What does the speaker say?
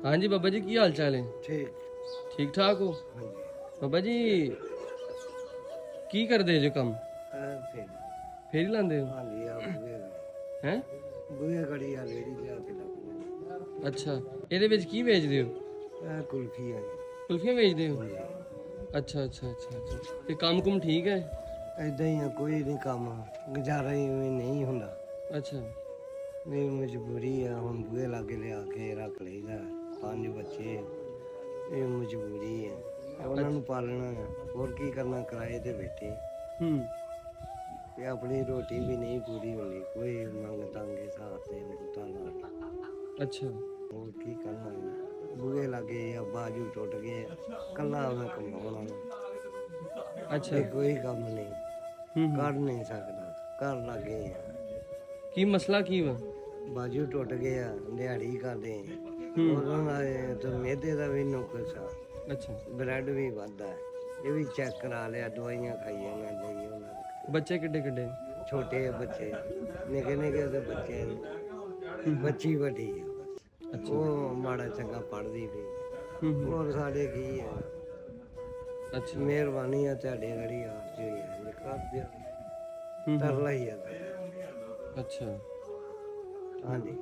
हाँ जी बाबा जी की हाल चाल है? ठीक ठीक ठाक हो? हाँ जी बाबा जी की करदे जो कम? फिर फेरी लांदे हो? हाँ जी आप हैं? बुए घड़ी आ रेड़ी लिया के लग अच्छा ਇਹਦੇ ਵਿੱਚ ਕੀ ਵੇਚਦੇ ਹੋ? कुल्फी है ਕੁਲਫੀਆਂ ਵੇਚਦੇ ਹੋ? हाँ जी ਅੱਛਾ ਅੱਛਾ ਅੱਛਾ ਅੱਛਾ ਤੇ ਕੰਮ ਕੁਮ ਠੀਕ ਹੈ? ऐदा ही है कोई नहीं काम गुजारा ही नहीं होंदा ਅੱਛਾ मेरी मजबूरी है हम बुए लागे ले आके रख लेदा 5 बच्चे ये मजबूरी है ਉਹਨਾਂ ਨੂੰ ਪਾਲਣਾ ਹੈ ਹੋਰ ਕੀ ਕਰਨਾ ਕਿਰਾਏ ਤੇ ਬੈਠੇ ਹੂੰ ਤੇ ਆਪਣੀ ਰੋਟੀ ਵੀ ਨਹੀਂ ਪੂਰੀ ਹੁੰਦੀ ਕੋਈ ਮੰਗ ਤੰਗੇ ਸਾਥ ਤੇ ਮੁੱਤਾ ਲਾ ਅੱਛਾ ਹੋਰ ਕੀ ਕਰਨਾ ਹੈ ਬੂਹੇ ਲੱਗੇ ਆ ਬਾਜੂ ਟੁੱਟ ਗਏ ਕੱਲਾ ਮੈਂ ਕਮਾਉਣਾ ਅੱਛਾ ਤੇ ਕੋਈ ਕੰਮ ਨਹੀਂ ਹੂੰ ਕਰ ਨਹੀਂ ਸਕਦਾ ਕਰ ਲੱਗੇ ਆ ਕੀ ਮਸਲਾ ਕੀ ਵਾ? ਬਾਜੂ ਟੁੱਟ ਗਏ ਆ ਦਿਹਾੜੀ ਕਰਦੇ ਆ ਹੂੰ ਉਦੋਂ ਦਾ ਤੇ ਮਿਹਦੇ ਦਾ ਵੀ ਨੁਕਸ ਆ ਅੱਛਾ ਬਲੱਡ ਵੀ ਵੱਧਦਾ ਹੈ। ਇਹ ਵੀ ਚੈੱਕ ਕਰਾ ਲਿਆ ਦਵਾਈਆਂ ਖਾਈਆਂ ਮੈਂ ਲਈ ਉਹਨਾਂ ਨੇ ਬੱਚੇ ਕਿੱਡੇ ਕਿੱਡੇ? ਛੋਟੇ ਬੱਚੇ ਨਿੱਕੇ ਨਿੱਕੇ ਦੇ ਬੱਚੇ ਨੇ ਬੱਚੀ ਵੱਡੀ ਆ ਅੱਛਾ ਉਹ ਮਾੜਾ ਚੰਗਾ ਪੜ੍ਹਦੀ ਵੀ ਹੂੰ ਹੋਰ ਸਾਡੇ ਕੀ ਹੈ ਅੱਛਾ ਮਿਹਰਬਾਨੀ ਆ ਤੁਹਾਡੇ ਗੜੀ ਆ ਜੀ ਕਰ ਦਿਓ ਹੂੰ ਤਰਲਾ ਹੀ ਆ ਅੱਛਾ ਹਾਂਜੀ